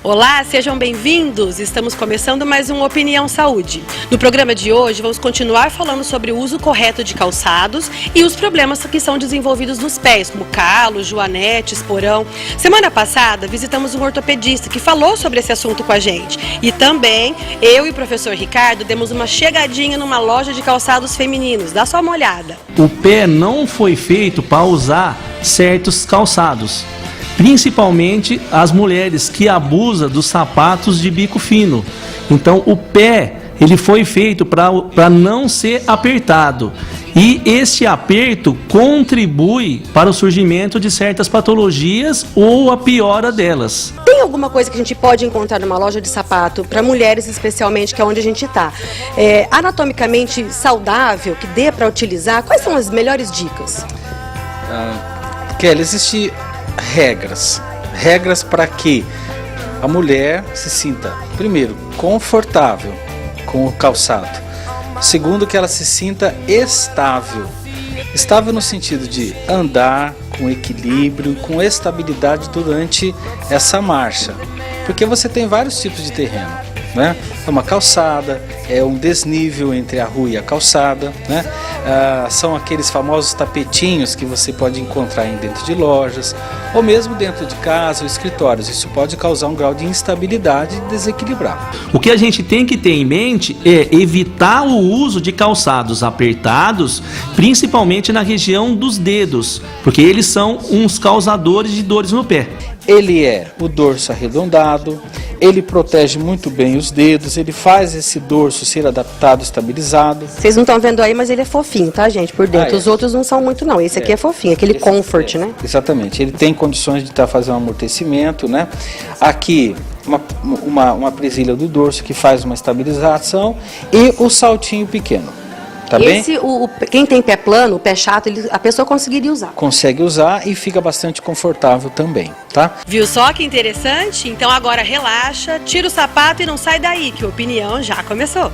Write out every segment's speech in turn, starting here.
Olá, sejam bem-vindos! Estamos começando mais um Opinião Saúde. No programa de hoje, vamos continuar falando sobre o uso correto de calçados e os problemas que são desenvolvidos nos pés, como calo, joanete, esporão. Semana passada, visitamos um ortopedista que falou sobre esse assunto com a gente. E também, eu e o professor Ricardo demos uma chegadinha numa loja de calçados femininos. Dá só uma olhada. O pé não foi feito para usar certos calçados. Principalmente as mulheres que abusam dos sapatos de bico fino. Então o pé ele foi feito para não ser apertado. E esse aperto contribui para o surgimento de certas patologias ou a piora delas. Tem alguma coisa que a gente pode encontrar numa loja de sapato, para mulheres especialmente, que é onde a gente está, anatomicamente saudável, que dê para utilizar? Quais são as melhores dicas? Kelly, existe regras para que a mulher se sinta, primeiro, confortável com o calçado, segundo, que ela se sinta estável no sentido de andar com equilíbrio, com estabilidade durante essa marcha, porque você tem vários tipos de terreno, né? É uma calçada, é um desnível entre a rua e a calçada, né? São aqueles famosos tapetinhos que você pode encontrar dentro de lojas ou mesmo dentro de casa ou escritórios. Isso pode causar um grau de instabilidade e desequilibrar. O que a gente tem que ter em mente é evitar o uso de calçados apertados, principalmente na região dos dedos, porque eles são uns causadores de dores no pé. Ele é o dorso arredondado, ele protege muito bem os dedos, ele faz esse dorso ser adaptado, estabilizado. Vocês não estão vendo aí, mas ele é fofinho, tá, gente? Por dentro. Os outros não são muito, não. Esse aqui é fofinho, aquele comfort, né? Exatamente. Ele tem condições de fazendo um amortecimento, né? Aqui, uma presilha do dorso que faz uma estabilização e o saltinho pequeno. Tá bem? Quem tem pé plano, pé chato, a pessoa conseguiria usar. Consegue usar e fica bastante confortável também, tá? Viu só que interessante? Então agora relaxa, tira o sapato e não sai daí, que a opinião já começou.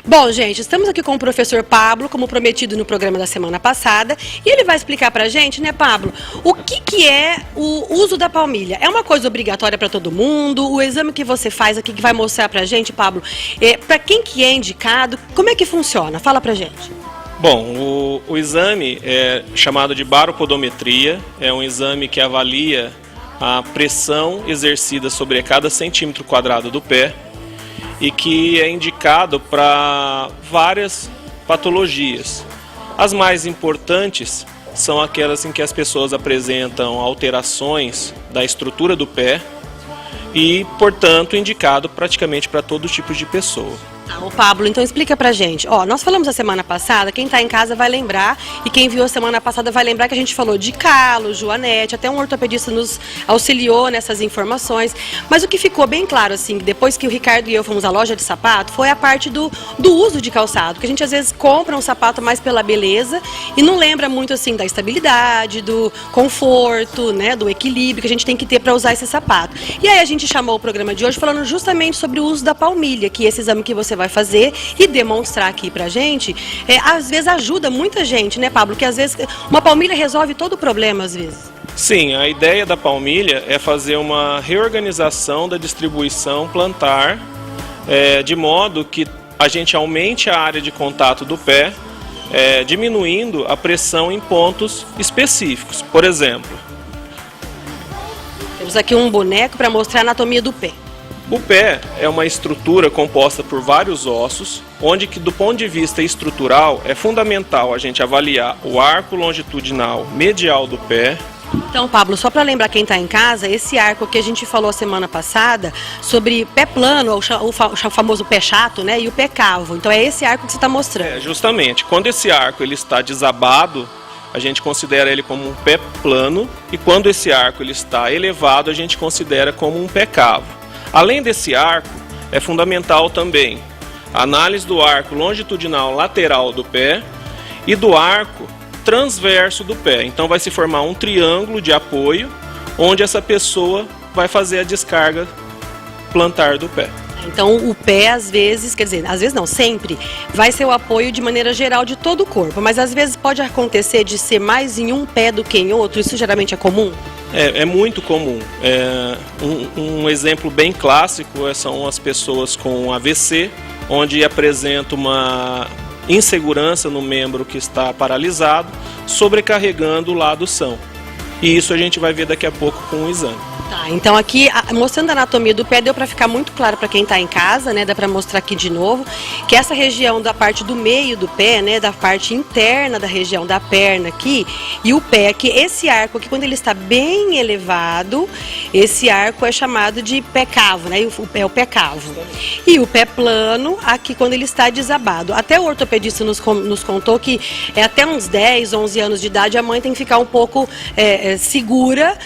Bom, gente, estamos aqui com o professor Pablo, como prometido no programa da semana passada, e ele vai explicar pra gente, né, Pablo, o que é o uso da palmilha. É uma coisa obrigatória para todo mundo? O exame que você faz aqui, que vai mostrar pra gente, Pablo, para quem que é indicado, como é que funciona? Fala pra gente. Bom, o exame é chamado de baropodometria, é um exame que avalia a pressão exercida sobre cada centímetro quadrado do pé, e que é indicado para várias patologias. As mais importantes são aquelas em que as pessoas apresentam alterações da estrutura do pé e, portanto, indicado praticamente para todo tipo de pessoa. Ô Pablo, então explica pra gente. Nós falamos a semana passada, quem tá em casa vai lembrar, e quem viu a semana passada vai lembrar que a gente falou de calo, joanete, até um ortopedista nos auxiliou nessas informações. Mas o que ficou bem claro, assim, depois que o Ricardo e eu fomos à loja de sapato, foi a parte do uso de calçado, que a gente às vezes compra um sapato mais pela beleza e não lembra muito, assim, da estabilidade, do conforto, né, do equilíbrio que a gente tem que ter para usar esse sapato. E aí a gente chamou o programa de hoje falando justamente sobre o uso da palmilha, que esse exame que você vai fazer e demonstrar aqui pra gente, às vezes ajuda muita gente, né, Pablo? Que às vezes uma palmilha resolve todo o problema, às vezes. Sim, a ideia da palmilha é fazer uma reorganização da distribuição plantar, de modo que a gente aumente a área de contato do pé, diminuindo a pressão em pontos específicos. Por exemplo, temos aqui um boneco para mostrar a anatomia do pé. O pé é uma estrutura composta por vários ossos, onde que do ponto de vista estrutural é fundamental a gente avaliar o arco longitudinal medial do pé. Então, Pablo, só para lembrar quem está em casa, esse arco que a gente falou a semana passada sobre pé plano, o famoso pé chato, né, e o pé cavo. Então é esse arco que você está mostrando. Justamente. Quando esse arco ele está desabado, a gente considera ele como um pé plano, e quando esse arco ele está elevado, a gente considera como um pé cavo. Além desse arco, é fundamental também a análise do arco longitudinal lateral do pé e do arco transverso do pé. Então vai se formar um triângulo de apoio, onde essa pessoa vai fazer a descarga plantar do pé. Então o pé, às vezes, quer dizer, às vezes não, sempre, vai ser o apoio de maneira geral de todo o corpo, mas às vezes pode acontecer de ser mais em um pé do que em outro, isso geralmente é comum? É muito comum. Um exemplo bem clássico são as pessoas com AVC, onde apresenta uma insegurança no membro que está paralisado, sobrecarregando o lado são. E isso a gente vai ver daqui a pouco com o exame. Tá, então aqui, mostrando a anatomia do pé, deu para ficar muito claro para quem está em casa, né? Dá para mostrar aqui de novo, que essa região da parte do meio do pé, né? Da parte interna da região da perna aqui, e o pé aqui, esse arco aqui, quando ele está bem elevado, esse arco é chamado de pé cavo, né? É o pé cavo. E o pé plano, aqui quando ele está desabado. Até o ortopedista nos contou que até uns 10, 11 anos de idade, a mãe tem que ficar um pouco segura,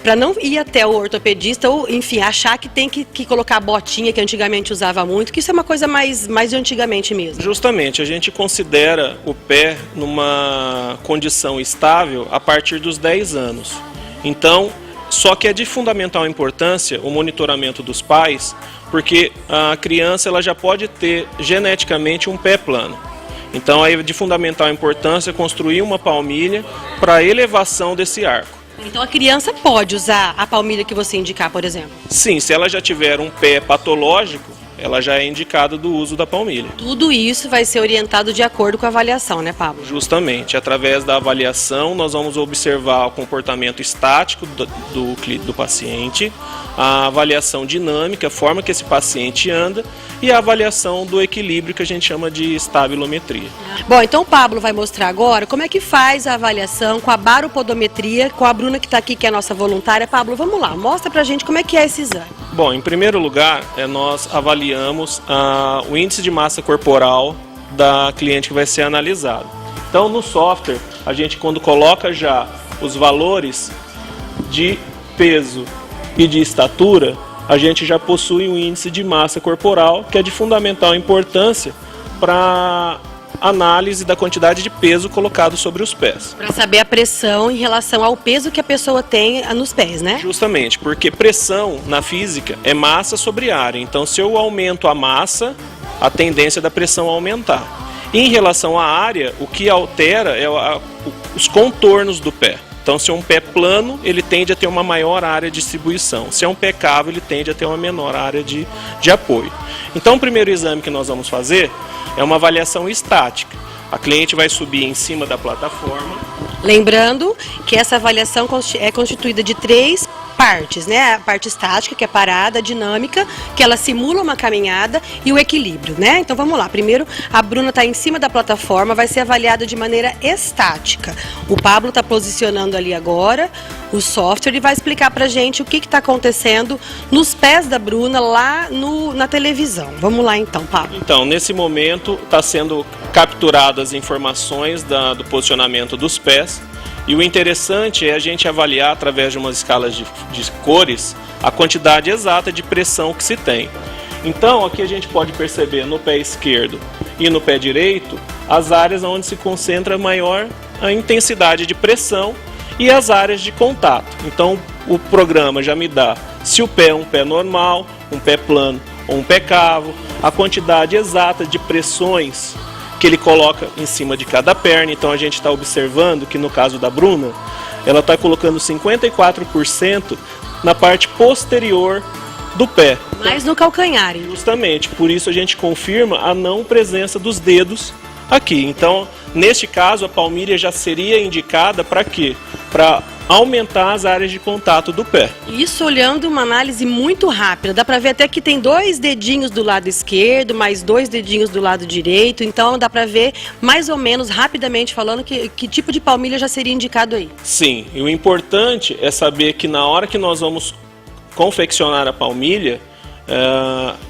para não ir até o ortopedista ou, enfim, achar que tem que colocar a botinha que antigamente usava muito, que isso é uma coisa mais de antigamente mesmo. Justamente, a gente considera o pé numa condição estável a partir dos 10 anos. Então, só que é de fundamental importância o monitoramento dos pais, porque a criança ela já pode ter geneticamente um pé plano. Então, é de fundamental importância construir uma palmilha para elevação desse arco. Então a criança pode usar a palmilha que você indicar, por exemplo? Sim, se ela já tiver um pé patológico, ela já é indicada do uso da palmilha. Tudo isso vai ser orientado de acordo com a avaliação, né, Pablo? Justamente, através da avaliação nós vamos observar o comportamento estático do paciente, a avaliação dinâmica, a forma que esse paciente anda e a avaliação do equilíbrio que a gente chama de estabilometria. Bom, então o Pablo vai mostrar agora como é que faz a avaliação com a baropodometria, com a Bruna que está aqui, que é a nossa voluntária. Pablo, vamos lá, mostra pra gente como é que é esse exame. Bom, em primeiro lugar, nós avaliamos o índice de massa corporal da cliente que vai ser analisado. Então, no software, a gente quando coloca já os valores de peso e de estatura, a gente já possui um índice de massa corporal que é de fundamental importância para análise da quantidade de peso colocado sobre os pés. Para saber a pressão em relação ao peso que a pessoa tem nos pés, né? Justamente, porque pressão na física é massa sobre área. Então, se eu aumento a massa, a tendência da pressão aumentar. Em relação à área, o que altera é os contornos do pé. Então, se é um pé plano, ele tende a ter uma maior área de distribuição. Se é um pé cavo, ele tende a ter uma menor área de apoio. Então, o primeiro exame que nós vamos fazer é uma avaliação estática. A cliente vai subir em cima da plataforma. Lembrando que essa avaliação é constituída de 3 partes, né? A parte estática, que é parada, a dinâmica, que ela simula uma caminhada, e o equilíbrio, né? Então vamos lá. Primeiro, a Bruna está em cima da plataforma, vai ser avaliada de maneira estática. O Pablo está posicionando ali agora o software e vai explicar pra gente o que está acontecendo nos pés da Bruna lá na televisão. Vamos lá então, Pablo. Então, nesse momento está sendo capturadas as informações do posicionamento dos pés. E o interessante é a gente avaliar através de umas escalas de cores a quantidade exata de pressão que se tem. Então aqui a gente pode perceber no pé esquerdo e no pé direito as áreas onde se concentra maior a intensidade de pressão e as áreas de contato. Então o programa já me dá se o pé é um pé normal, um pé plano ou um pé cavo, a quantidade exata de pressões que ele coloca em cima de cada perna. Então a gente está observando que no caso da Bruna, ela está colocando 54% na parte posterior do pé. Mais no calcanhar. Justamente, por isso a gente confirma a não presença dos dedos aqui. Então, neste caso, a palmilha já seria indicada para quê? Para aumentar as áreas de contato do pé. Isso olhando uma análise muito rápida. Dá para ver até que tem 2 dedinhos do lado esquerdo, mais 2 dedinhos do lado direito. Então dá para ver mais ou menos, rapidamente falando, que tipo de palmilha já seria indicado aí. Sim, e o importante é saber que na hora que nós vamos confeccionar a palmilha,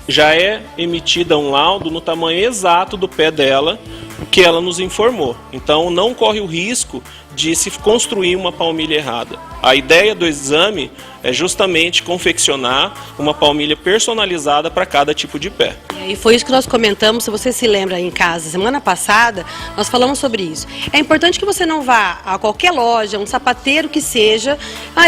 já é emitida um laudo no tamanho exato do pé dela, o que ela nos informou. Então não corre o risco de se construir uma palmilha errada. A ideia do exame é justamente confeccionar uma palmilha personalizada para cada tipo de pé. E foi isso que nós comentamos, se você se lembra em casa, semana passada, nós falamos sobre isso. É importante que você não vá a qualquer loja, um sapateiro que seja,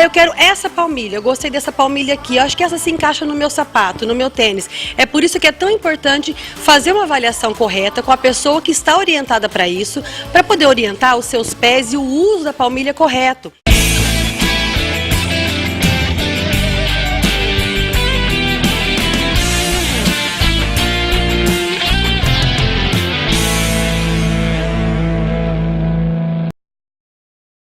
eu quero essa palmilha, eu gostei dessa palmilha aqui, eu acho que essa se encaixa no meu sapato, no meu tênis. É por isso que é tão importante fazer uma avaliação correta com a pessoa que está orientada para isso, para poder orientar os seus pés e o uso da palmilha correto.